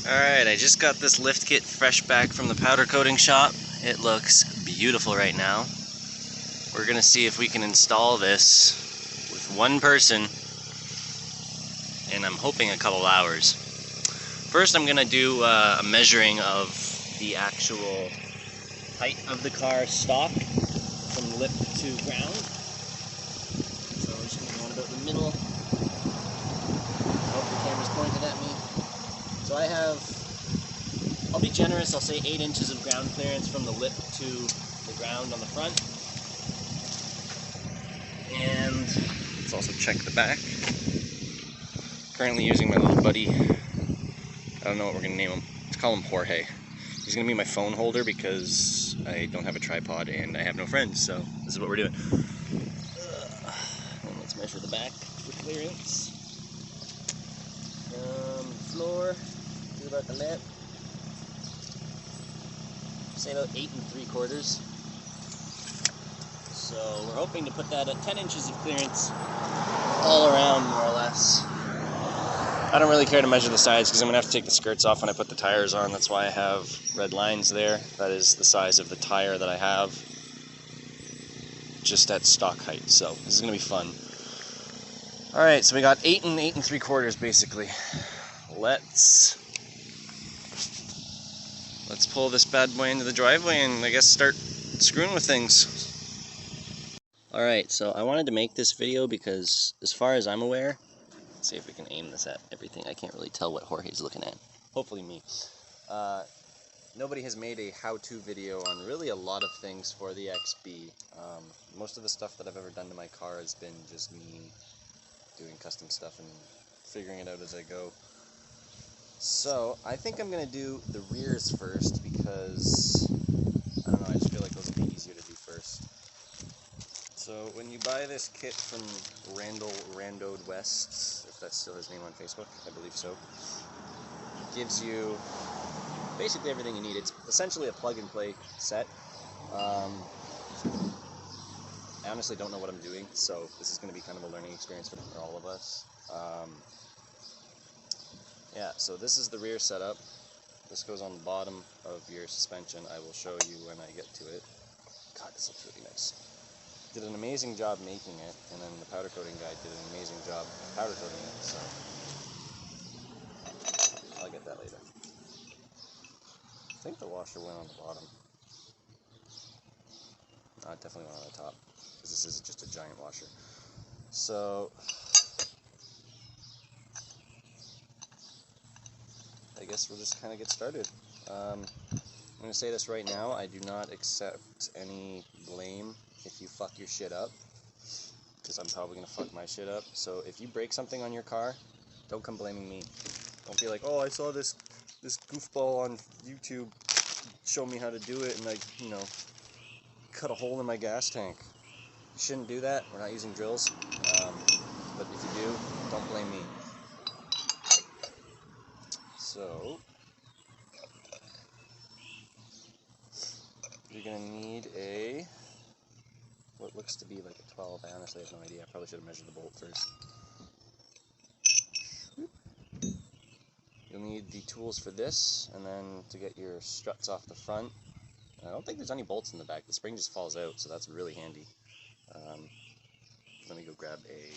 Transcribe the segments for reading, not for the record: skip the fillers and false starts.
Alright, I just got this lift kit fresh back from the powder coating shop. It looks beautiful right now. We're gonna see if we can install this with one person, and I'm hoping a couple hours. First I'm gonna do a measuring of the actual height of the car stock from lip to ground. So I'm just gonna go about the middle. I hope the camera's pointed at me. So I'll be generous, I'll say 8 inches of ground clearance from the lip to the ground on the front. And let's also check the back. Currently using my little buddy, I don't know what we're going to name him. Let's call him Jorge. He's going to be my phone holder because I don't have a tripod and I have no friends, so this is what we're doing. And let's measure the back for clearance. Floor. About the lip, say about 8 3/4. So we're hoping to put that at 10 inches of clearance all around, more or less. I don't really care to measure the sides because I'm gonna have to take the skirts off when I put the tires on. That's why I have red lines there. That is the size of the tire that I have, just at stock height. So this is gonna be fun. All right, so we got 8 and 8 3/4 basically. Let's pull this bad boy into the driveway and I guess start screwing with things. Alright, so I wanted to make this video because as far as I'm aware, let's see if we can aim this at everything. I can't really tell what Jorge's looking at. Hopefully me. Nobody has made a how-to video on really a lot of things for the XB. Most of the stuff that I've ever done to my car has been just me doing custom stuff and figuring it out as I go. So, I think I'm going to do the rears first because, I don't know, I just feel like those will be easier to do first. So, when you buy this kit from Randode West, if that's still his name on Facebook, I believe so, it gives you basically everything you need. It's essentially a plug-and-play set. I honestly don't know what I'm doing, so this is going to be kind of a learning experience for all of us. Yeah, so this is the rear setup. This goes on the bottom of your suspension. I will show you when I get to it. God, this looks really nice. Did an amazing job making it, and then the powder coating guy did an amazing job powder coating it, so I'll get that later. I think the washer went on the bottom. No, it definitely went on the top, because this is just a giant washer. So I guess we'll just kind of get started. I'm going to say this right now, I do not accept any blame if you fuck your shit up, because I'm probably going to fuck my shit up. So if you break something on your car, don't come blaming me. Don't be like, oh, I saw this goofball on YouTube show me how to do it, and I, cut a hole in my gas tank. You shouldn't do that. We're not using drills, but if you do, don't blame me. So, you're going to need what looks to be like a 12. I honestly have no idea. I probably should have measured the bolt first. You'll need the tools for this, and then to get your struts off the front. I don't think there's any bolts in the back. The spring just falls out, so that's really handy. Let me go grab a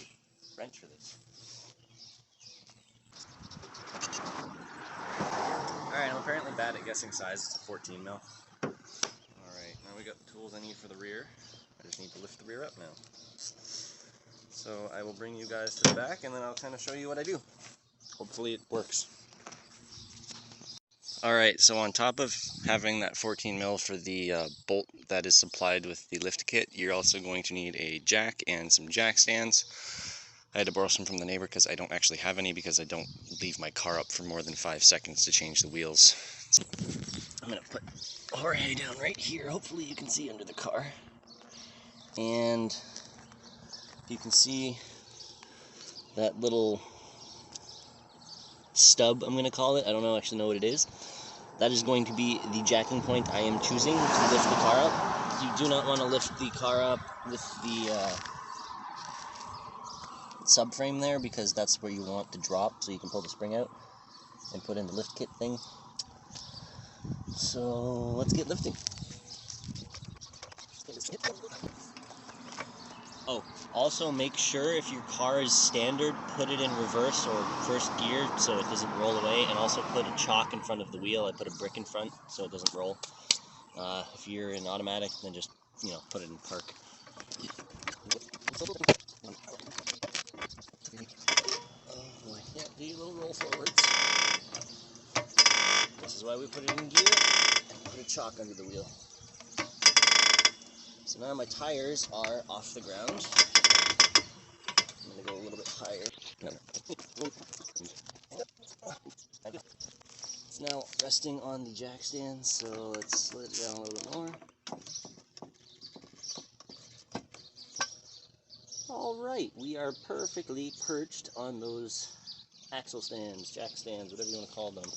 wrench for this. Alright, I'm apparently bad at guessing size. It's a 14 mil. Alright, now we got the tools I need for the rear. I just need to lift the rear up now. So I will bring you guys to the back and then I'll kind of show you what I do. Hopefully it works. Alright, so on top of having that 14 mil for the bolt that is supplied with the lift kit, you're also going to need a jack and some jack stands. I had to borrow some from the neighbor because I don't actually have any, because I don't leave my car up for more than 5 seconds to change the wheels. So I'm going to put Jorge down right here. Hopefully you can see under the car. And you can see that little stub, I'm going to call it. I don't actually know what it is. That is going to be the jacking point I am choosing to lift the car up. You do not want to lift the car up with the subframe there, because that's where you want to drop so you can pull the spring out. and put in the lift kit thing. So let's get lifting. Oh, also make sure if your car is standard, put it in reverse or first gear so it doesn't roll away, and also put a chalk in front of the wheel. I put a brick in front so it doesn't roll. If you're in automatic, then just, put it in park. Oh boy, yeah, do your little roll forwards. This is why we put it in gear and put a chalk under the wheel. So now my tires are off the ground. I'm going to go a little bit higher. It's now resting on the jack stand, so let's slow it down a little bit more. Alright, we are perfectly perched on those axle stands, jack stands, whatever you want to call them.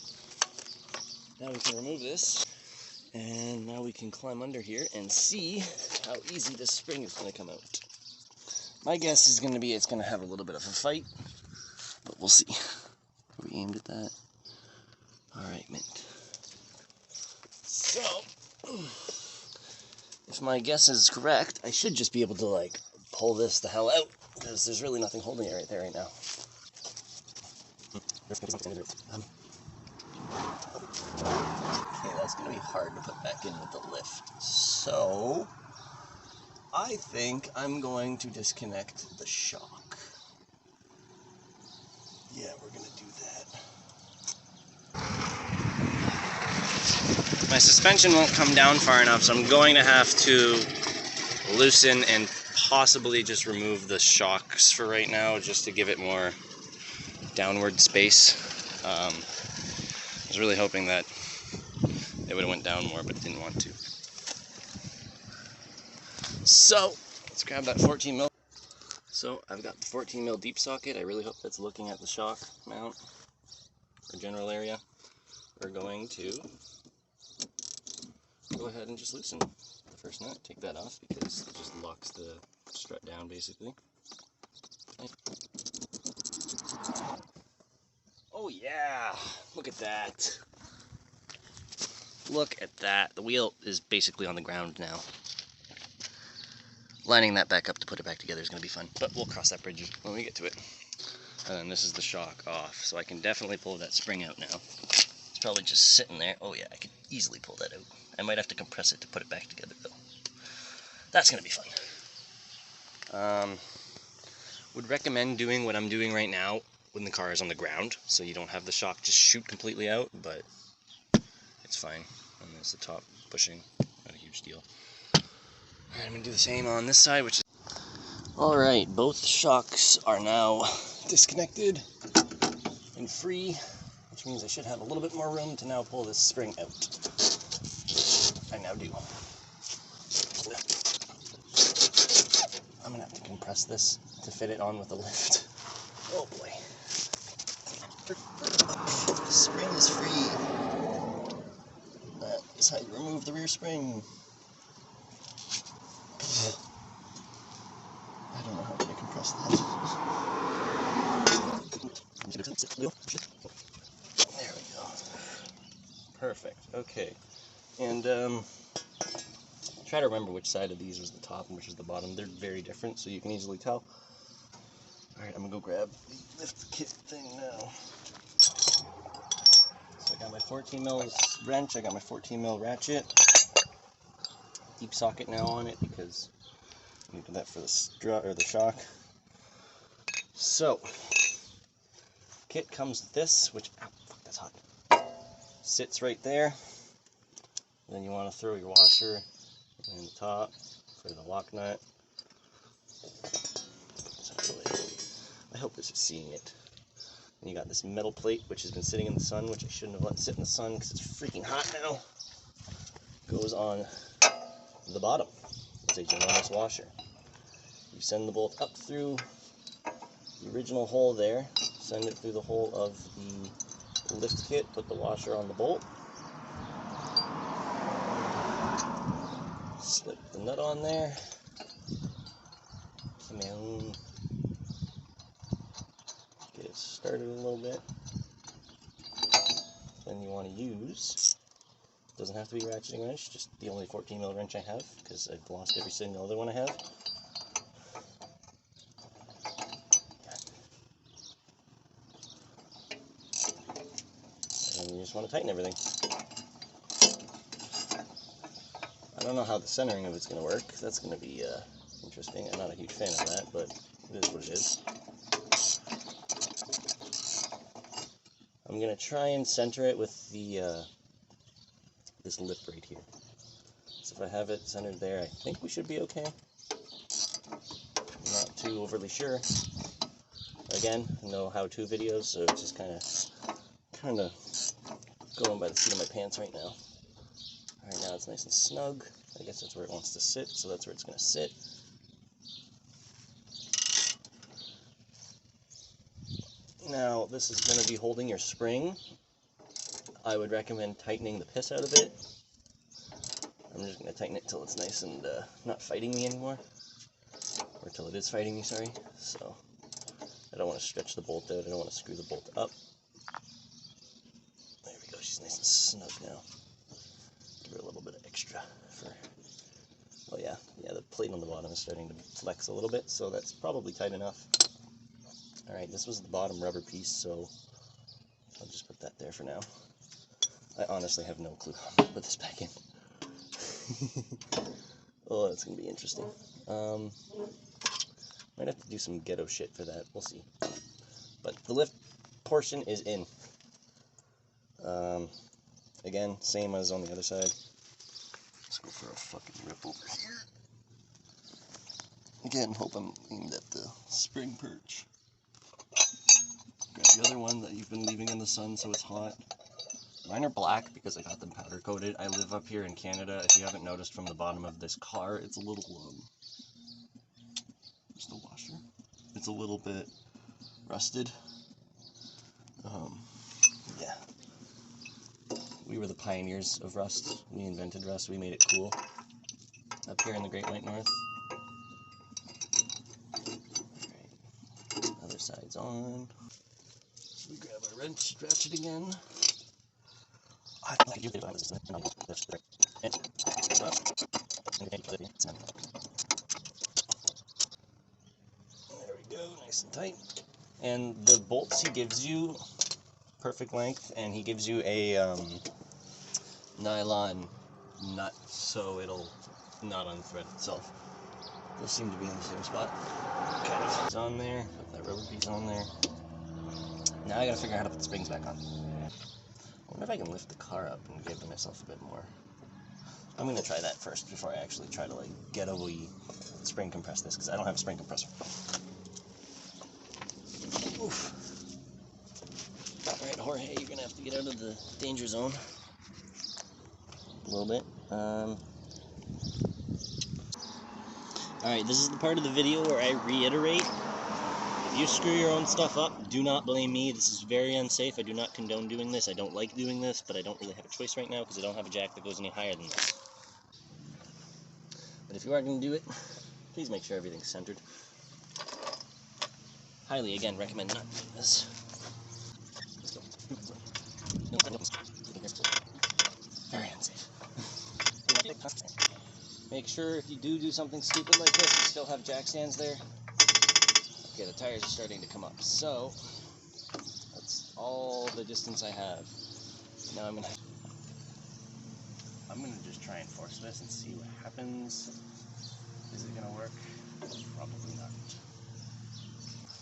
Now we can remove this, and now we can climb under here and see how easy this spring is going to come out. My guess is going to be it's going to have a little bit of a fight, but we'll see. Are we aimed at that? Alright, mint. So, if my guess is correct, I should just be able to, pull this the hell out, because there's really nothing holding it right there right now. Okay, that's going to be hard to put back in with the lift. So, I think I'm going to disconnect the shock. Yeah, we're going to do that. My suspension won't come down far enough, so I'm going to have to loosen and possibly just remove the shocks for right now, just to give it more downward space. I was really hoping that it would have went down more, but it didn't want to. So, let's grab that 14 mil. So, I've got the 14 mil deep socket. I really hope that's looking at the shock mount or general area. We're going to go ahead and just loosen the first nut. Take that off because it just locks the strut down basically. Oh yeah! Look at that! Look at that! The wheel is basically on the ground now. Lining that back up to put it back together is going to be fun, but we'll cross that bridge when we get to it. And then this is the shock off, so I can definitely pull that spring out now. It's probably just sitting there. Oh yeah, I could easily pull that out. I might have to compress it to put it back together though. That's going to be fun. Would recommend doing what I'm doing right now when the car is on the ground, so you don't have the shock just shoot completely out, but it's fine. And there's the top bushing, not a huge deal. Alright, I'm going to do the same on this side, which is... Alright, both shocks are now disconnected and free, which means I should have a little bit more room to now pull this spring out. I now do. I'm going to have to compress this to fit it on with the lift. Oh boy. The spring is free. That is how you remove the rear spring. I don't know how to compress that. There we go. Perfect. Okay. And try to remember which side of these was the top and which is the bottom. They're very different, so you can easily tell. Alright, I'm gonna go grab the lift kit thing now. So I got my 14 mil wrench, I got my 14 mil ratchet. Deep socket now on it because I need that for the strut or the shock. So, kit comes with this, which, ow, fuck, that's hot. Sits right there. Then you want to throw your washer in the top for the lock nut. I hope this is seeing it. And you got this metal plate which has been sitting in the sun, which I shouldn't have let sit in the sun because it's freaking hot now. Goes on the bottom. It's a ginormous washer. You send the bolt up through the original hole there, send it through the hole of the lift kit, put the washer on the bolt, slip the nut on there, come in, get it started a little bit, want to use, doesn't have to be a ratcheting wrench, just the only 14mm wrench I have, because I've lost every single other one I have. And you just want to tighten everything. I don't know how the centering of it's going to work. That's going to be interesting. I'm not a huge fan of that, but it is what it is. I'm going to try and center it with the this lip right here. So if I have it centered there, I think we should be okay. I'm not too overly sure. Again, no how-to videos, so it's just kind of going by the seat of my pants right now. Alright, now it's nice and snug. I guess that's where it wants to sit, so that's where it's going to sit. Now, this is going to be holding your spring. I would recommend tightening the piss out of it. I'm just going to tighten it till it's nice and not fighting me anymore. Or till it is fighting me, sorry. So, I don't want to stretch the bolt out. I don't want to screw the bolt up. There we go. She's nice and snug now. Give her a little bit of extra for... Oh yeah, the plate on the bottom is starting to flex a little bit, so that's probably tight enough. Alright, this was the bottom rubber piece, so I'll just put that there for now. I honestly have no clue how to put this back in. Oh, that's going to be interesting. Might have to do some ghetto shit for that, we'll see. But the lift portion is in. Again, same as on the other side. Let's go for a fucking rip over here. Again, hope I'm aimed at the spring perch. Grab the other one that you've been leaving in the sun so it's hot. Mine are black because I got them powder coated. I live up here in Canada. If you haven't noticed from the bottom of this car, it's a little, where's the washer? It's a little bit rusted. Yeah. We were the pioneers of rust. We invented rust. We made it cool. Up here in the Great White North. Alright. Other side's on. So we grab our wrench, ratchet again. There we go, nice and tight. And the bolts he gives you, perfect length, and he gives you a nylon nut so it'll not unthread itself. Those seem to be in the same spot. Okay, it's on there, put that rubber piece on there. Now I gotta figure out how to put the springs back on. I wonder if I can lift the car up and give myself a bit more. I'm going to try that first before I actually try to, like, ghetto-y spring compress this, because I don't have a spring compressor. Oof. Alright, Jorge, you're going to have to get out of the danger zone. A little bit. Alright, this is the part of the video where I reiterate. If you screw your own stuff up, do not blame me. This is very unsafe. I do not condone doing this. I don't like doing this, but I don't really have a choice right now because I don't have a jack that goes any higher than this. But if you are going to do it, please make sure everything's centered. Highly, again, recommend not doing this. Very unsafe. Make sure if you do something stupid like this, you still have jack stands there. Okay, the tires are starting to come up, so that's all the distance I have. Now I'm gonna just try and force this and see what happens. Is it gonna work? Probably not.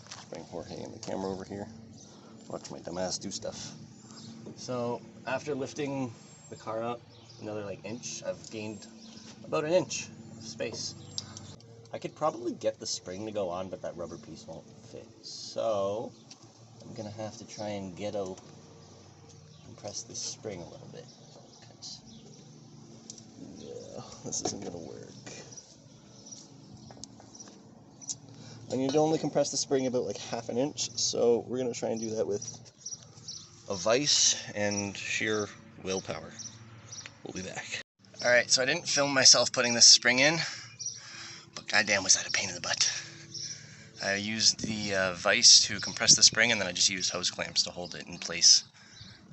Let's bring Jorge and the camera over here. Watch my dumbass do stuff. So after lifting the car up another inch, I've gained about an inch of space. I could probably get the spring to go on, but that rubber piece won't fit. So I'm gonna have to try and ghetto compress this spring a little bit. Yeah, this isn't gonna work. I need to only compress the spring about half an inch, so we're gonna try and do that with a vise and sheer willpower. We'll be back. Alright, so I didn't film myself putting this spring in. But goddamn, was that a pain in the butt. I used the vise to compress the spring, and then I just used hose clamps to hold it in place.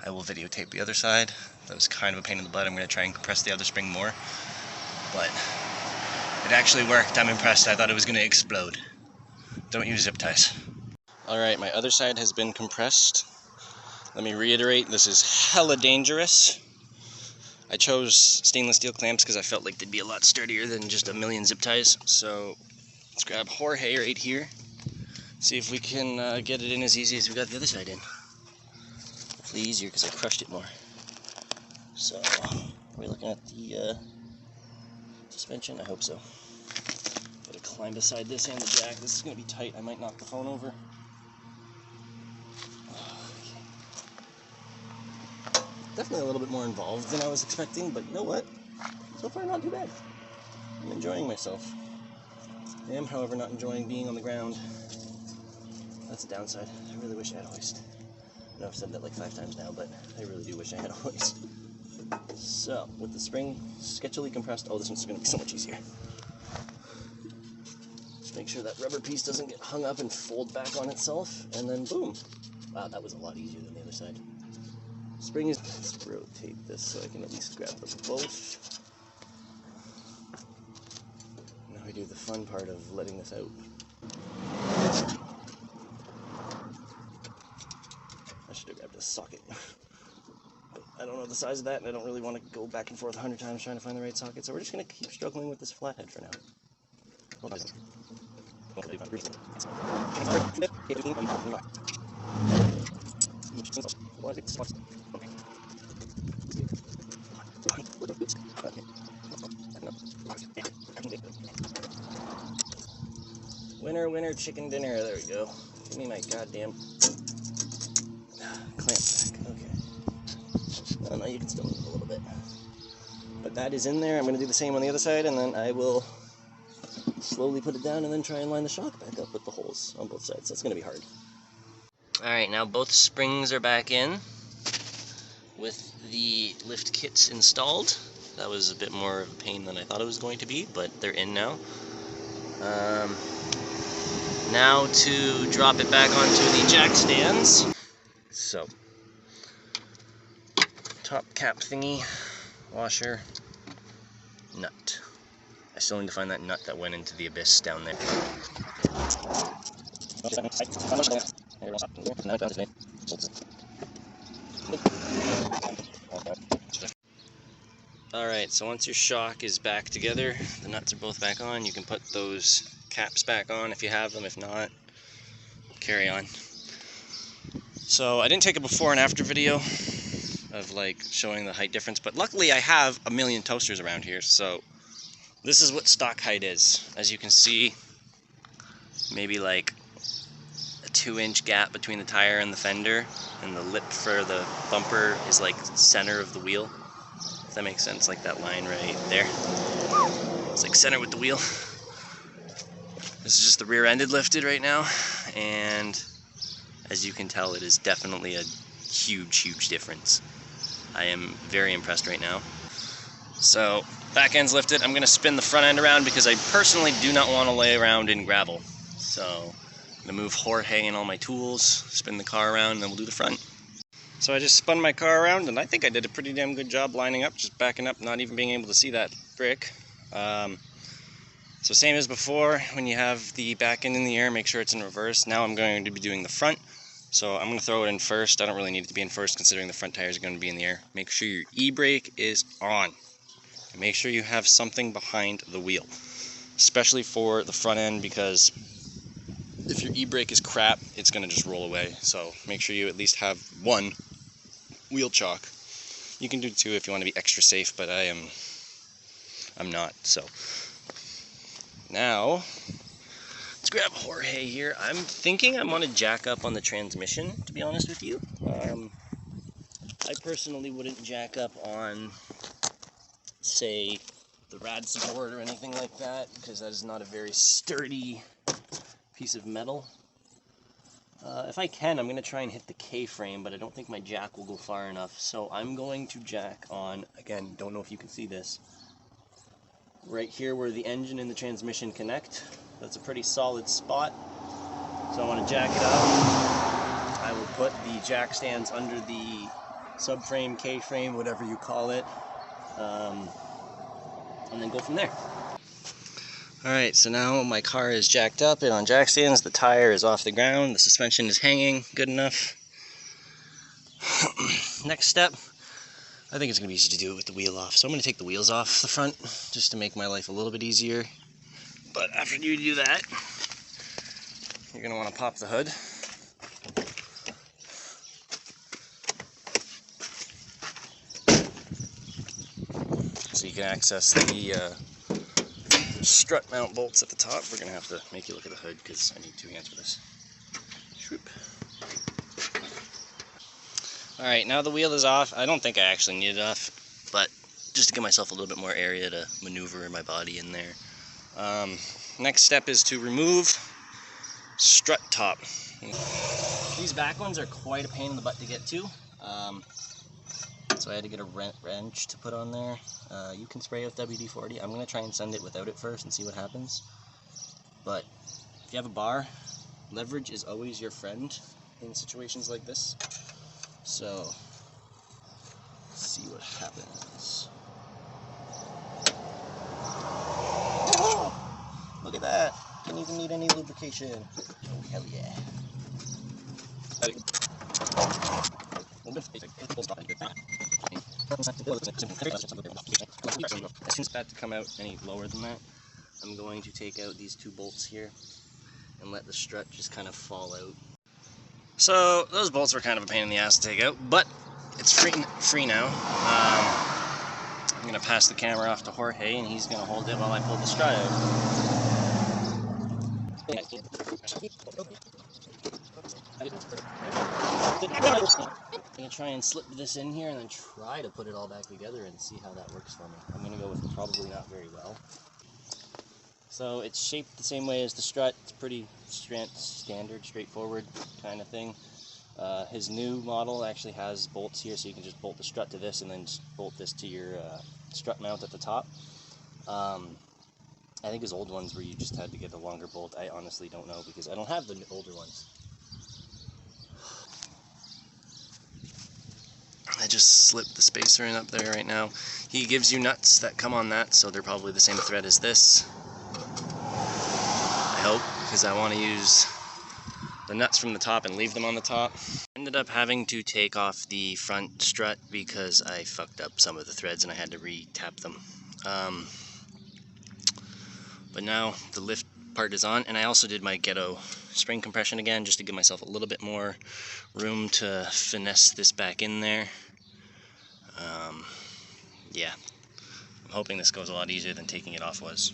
I will videotape the other side. That was kind of a pain in the butt. I'm going to try and compress the other spring more. But it actually worked. I'm impressed. I thought it was going to explode. Don't use zip ties. Alright, my other side has been compressed. Let me reiterate, this is hella dangerous. I chose stainless steel clamps because I felt like they'd be a lot sturdier than just a million zip ties. So let's grab Jorge right here. See if we can get it in as easy as we got the other side in. Hopefully easier because I crushed it more. So, are we looking at the suspension? I hope so. Gotta climb beside this and the jack. This is gonna be tight. I might knock the phone over. Definitely a little bit more involved than I was expecting, but you know what? So far, not too bad. I'm enjoying myself. I am, however, not enjoying being on the ground. That's a downside. I really wish I had a hoist. I know I've said that like 5 times now, but I really do wish I had a hoist. So, with the spring sketchily compressed, oh, this one's going to be so much easier. Just make sure that rubber piece doesn't get hung up and fold back on itself, and then boom. Wow, that was a lot easier than the other side. Spring is, let's rotate this so I can at least grab them both. Now we do the fun part of letting this out. I should have grabbed a socket. But I don't know the size of that, and I don't really want to go back and forth 100 times trying to find the right socket, so we're just going to keep struggling with this flathead for now. Winner, winner, chicken dinner. There we go. Give me my goddamn clamp back. Okay. Oh, no, you can still move a little bit. But that is in there. I'm going to do the same on the other side, and then I will slowly put it down and then try and line the shock back up with the holes on both sides. That's going to be hard. Alright, now both springs are back in with the lift kits installed. That was a bit more of a pain than I thought it was going to be, but they're in now. Now to drop it back onto the jack stands. So, top cap thingy, washer, nut. I still need to find that nut that went into the abyss down there. Alright, so once your shock is back together, the nuts are both back on, you can put those caps back on if you have them. If not, carry on. So I didn't take a before and after video of like showing the height difference, but luckily I have a million toasters around here, so this is what stock height is. As you can see, maybe like a 2-inch gap between the tire and the fender, and the lip for the bumper is like center of the wheel. If that makes sense, like that line right there. It's like center with the wheel. This is just the rear-ended lifted right now, and as you can tell, it is definitely a huge, huge difference. I am very impressed right now. So, back end's lifted. I'm going to spin the front end around because I personally do not want to lay around in gravel. So, I'm going to move Jorge and all my tools, spin the car around, and then we'll do the front. So I just spun my car around, and I think I did a pretty damn good job lining up, just backing up, not even being able to see that brick. So same as before, when you have the back end in the air, make sure it's in reverse. Now I'm going to be doing the front, so I'm going to throw it in first. I don't really need it to be in first considering the front tires are going to be in the air. Make sure your e-brake is on. And make sure you have something behind the wheel, especially for the front end, because if your e-brake is crap, it's going to just roll away. So make sure you at least have one wheel chock. You can do 2 if you want to be extra safe, but I'm not, so. Now, let's grab Jorge here. I'm thinking I want to jack up on the transmission, to be honest with you. I personally wouldn't jack up on, say, the rad support or anything like that, because that is not a very sturdy piece of metal. If I can, I'm going to try and hit the K-frame, but I don't think my jack will go far enough. So I'm going to jack on, again, don't know if you can see this, right here where the engine and the transmission connect. That's a pretty solid spot. So I want to jack it up. I will put the jack stands under the subframe, K-frame, whatever you call it, and then go from there. Alright, so now my car is jacked up and on jack stands, the tire is off the ground, the suspension is hanging good enough. Next step, I think it's going to be easy to do it with the wheel off, so I'm going to take the wheels off the front just to make my life a little bit easier. But after you do that, you're going to want to pop the hood. So you can access the strut mount bolts at the top. We're going to have to make you look at the hood because I need 2 hands for this. Swoop. Alright, now the wheel is off. I don't think I actually need it off, but just to give myself a little bit more area to maneuver my body in there. Next step is to remove strut top. These back ones are quite a pain in the butt to get to, so I had to get a wrench to put on there. You can spray with WD-40. I'm going to try and send it without it first and see what happens. But if you have a bar, leverage is always your friend in situations like this. So, let's see what happens. Oh, look at that. Didn't even need any lubrication. Oh, hell yeah. As soon as it's about to come out any lower than that, I'm going to take out these 2 bolts here and let the strut just kind of fall out. So those bolts were kind of a pain in the ass to take out, but it's free now. I'm going to pass the camera off to Jorge and he's going to hold it while I pull the strut out. I'm going to try and slip this in here and then try to put it all back together and see how that works for me. I'm going to go with probably not very well. So it's shaped the same way as the strut. It's pretty standard, straightforward kind of thing. His new model actually has bolts here, so you can just bolt the strut to this and then just bolt this to your strut mount at the top. I think his old ones where you just had to get a longer bolt. I honestly don't know because I don't have the older ones. I just slipped the spacer in up there right now. He gives you nuts that come on that, so they're probably the same thread as this. I hope, because I want to use the nuts from the top and leave them on the top. Ended up having to take off the front strut because I fucked up some of the threads and I had to re-tap them. But now the lift part is on, and I also did my ghetto spring compression again just to give myself a little bit more room to finesse this back in there. Yeah, I'm hoping this goes a lot easier than taking it off was.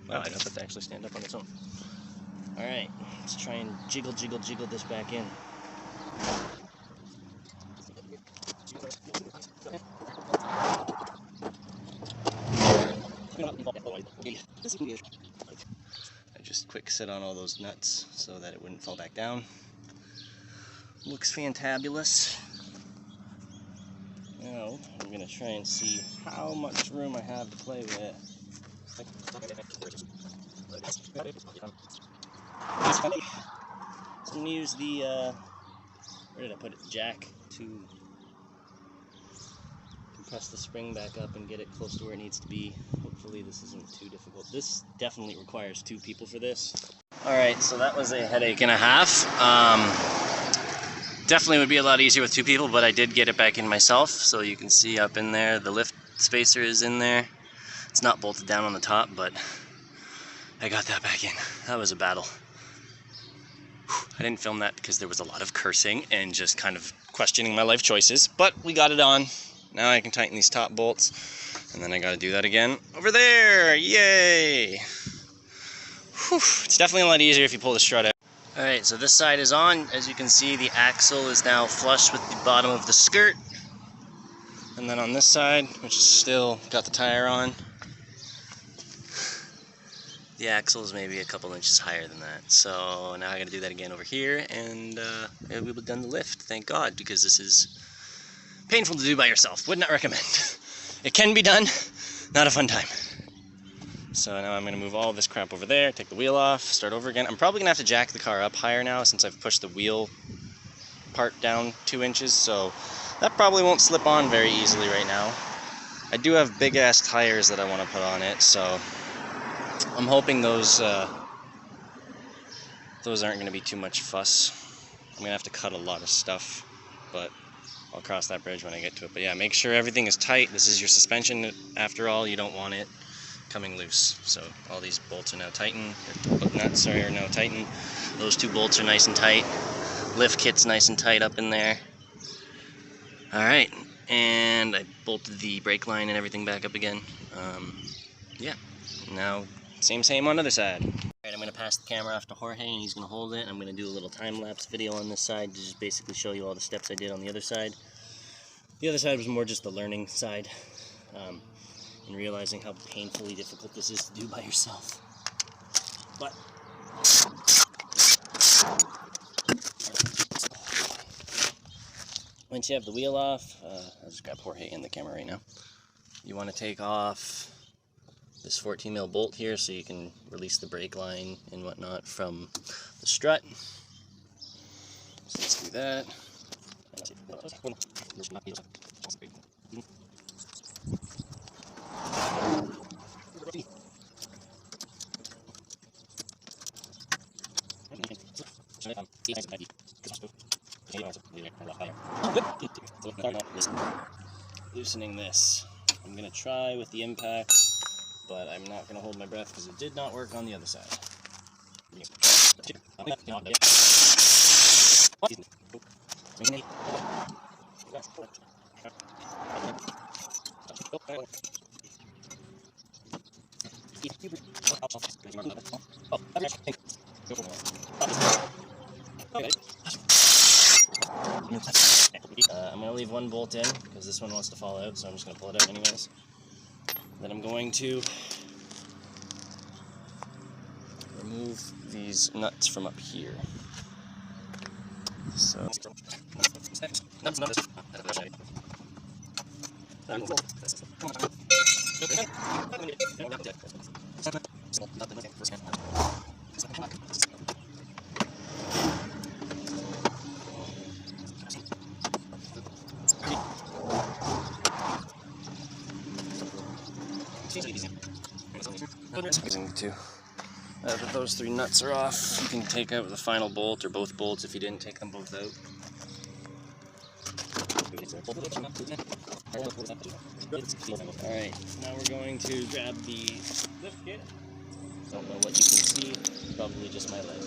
Wow, I got that to actually stand up on its own. Alright, let's try and jiggle this back in. I just quick sit on all those nuts so that it wouldn't fall back down. Looks fantabulous. Now, I'm going to try and see how much room I have to play with. So I'm going to use the, where did I put it, jack to compress the spring back up and get it close to where it needs to be. Hopefully this isn't too difficult. This definitely requires 2 people for this. Alright, so that was a headache and a half. Definitely would be a lot easier with 2 people, but I did get it back in myself. So you can see up in there, the lift spacer is in there. It's not bolted down on the top, but I got that back in. That was a battle. I didn't film that because there was a lot of cursing and just kind of questioning my life choices, but we got it on. Now I can tighten these top bolts, and then I got to do that again over there. Yay! Whew. It's definitely a lot easier if you pull the strut out. Alright, so this side is on. As you can see, the axle is now flush with the bottom of the skirt. And then on this side, which is still got the tire on, the axle is maybe a couple inches higher than that. So now I got to do that again over here, and we've done the lift, thank God, because this is painful to do by yourself. Would not recommend. It can be done, not a fun time. So now I'm going to move all this crap over there, take the wheel off, start over again. I'm probably going to have to jack the car up higher now since I've pushed the wheel part down 2 inches, so That probably won't slip on very easily right now. I do have big ass tires that I want to put on it, so I'm hoping those aren't going to be too much fuss. I'm going to have to cut a lot of stuff, but I'll cross that bridge when I get to it. But yeah, make sure everything is tight. This is your suspension after all. You don't want it coming loose. So all these bolts are now tightened. Nuts are now tightened. Those two bolts are nice and tight. Lift kit's nice and tight up in there. Alright, and I bolted the brake line and everything back up again. Yeah, now same on the other side. Alright, I'm going to pass the camera off to Jorge and he's going to hold it. I'm going to do a little time-lapse video on this side to just basically show you all the steps I did on the other side. The other side was more just the learning side, and realizing how painfully difficult this is to do by yourself. But once you have the wheel off, I'll just grab Jorge in the camera right now. You want to take off this 14mm bolt here so you can release the brake line and whatnot from the strut. So let's do that. Loosening this. I'm going to try with the impact, but I'm not going to hold my breath because it did not work on the other side. I'm going to leave one bolt in because this one wants to fall out, so I'm just going to pull it out anyways. Then I'm going to remove these nuts from up here. So now that those three nuts are off, you can take out the final bolt or both bolts if you didn't take them both out. Alright, now we're going to grab the lift kit. Don't know what you can see, probably just my leg.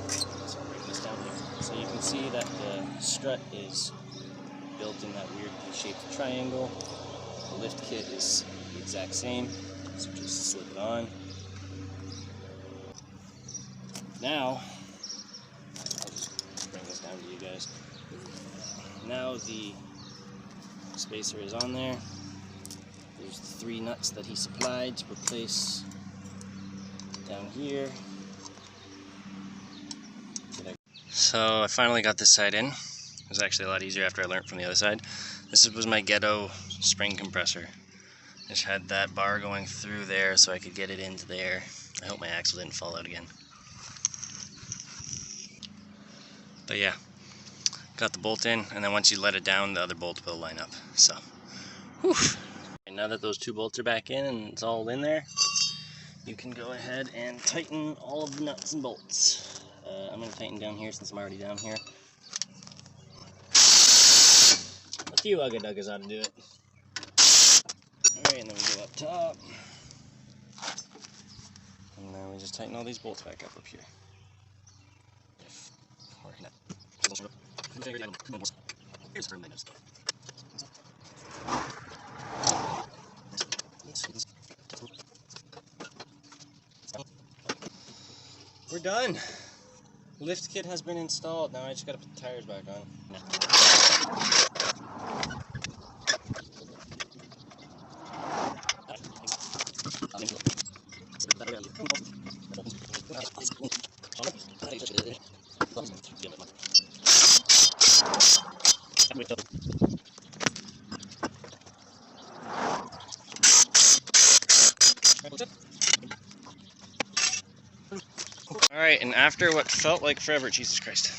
So I'll bring this down here. So you can see that the strut is built in that weird shaped triangle. The lift kit is the exact same, so just slip it on. Now, I'll just bring this down to you guys. Now the spacer is on there. There's the three nuts that he supplied to replace down here. So I finally got this side in. It was actually a lot easier after I learned from the other side. This was my ghetto spring compressor. I just had that bar going through there so I could get it into there. I hope my axle didn't fall out again. But yeah, got the bolt in, and then once you let it down, the other bolt will line up. So, whew. And now that those two bolts are back in and it's all in there, you can go ahead and tighten all of the nuts and bolts. I'm going to tighten down here since I'm already down here. A few ugga-duggas ought to do it. Alright, and then we go up top. And now we just tighten all these bolts back up here. We're done. Lift kit has been installed. Now I just gotta put the tires back on. Alright, and after what felt like forever, Jesus Christ.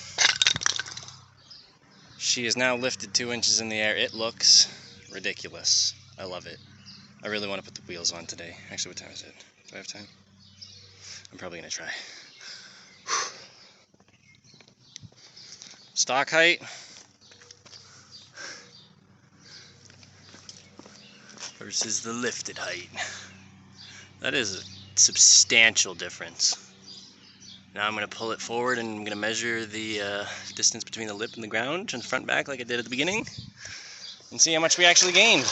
She is now lifted 2 inches in the air. It looks ridiculous. I love it. I really want to put the wheels on today. Actually, what time is it? Do I have time? I'm probably going to try. Stock height versus the lifted height. That is a substantial difference. Now I'm going to pull it forward and I'm going to measure the distance between the lip and the ground and front and back like I did at the beginning and see how much we actually gained.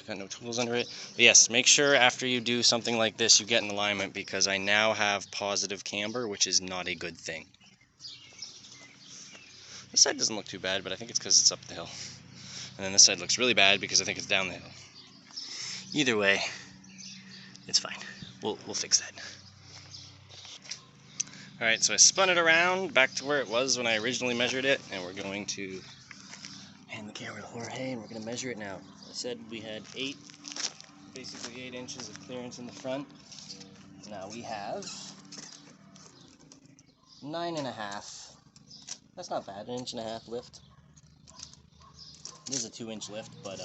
Got no tools under it. But yes, make sure after you do something like this you get in alignment, because I now have positive camber, which is not a good thing. This side doesn't look too bad, but I think it's because it's up the hill. And then this side looks really bad because I think it's down the hill. Either way, it's fine. We'll fix that. Alright, so I spun it around back to where it was when I originally measured it, and we're going to hand the camera to Jorge and we're going to measure it now. I said we had basically 8 inches of clearance in the front. Now we have 9.5. That's not bad, 1.5 inch lift. It is a 2-inch lift, but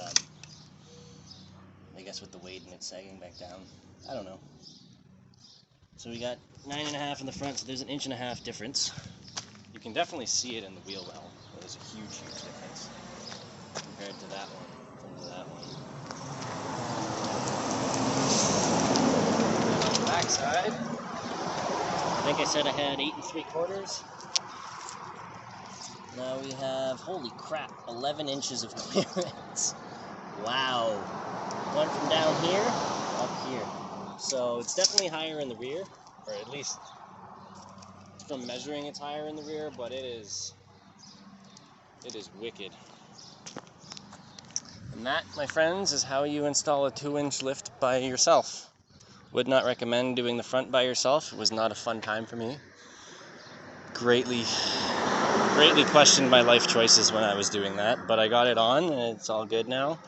I guess with the weight and it sagging back down, I don't know. So we got 9.5 in the front, so there's 1.5 inch difference. You can definitely see it in the wheel well. There's a huge difference compared to that one. To that one. And on the back side, I think I said I had 8 3/4. Now we have, holy crap, 11 inches of clearance. Wow. Went from down here up here. So it's definitely higher in the rear, or at least from measuring it's higher in the rear, but it is wicked. And that, my friends, is how you install a 2-inch lift by yourself. Would not recommend doing the front by yourself. It was not a fun time for me. Greatly questioned my life choices when I was doing that, but I got it on and it's all good now.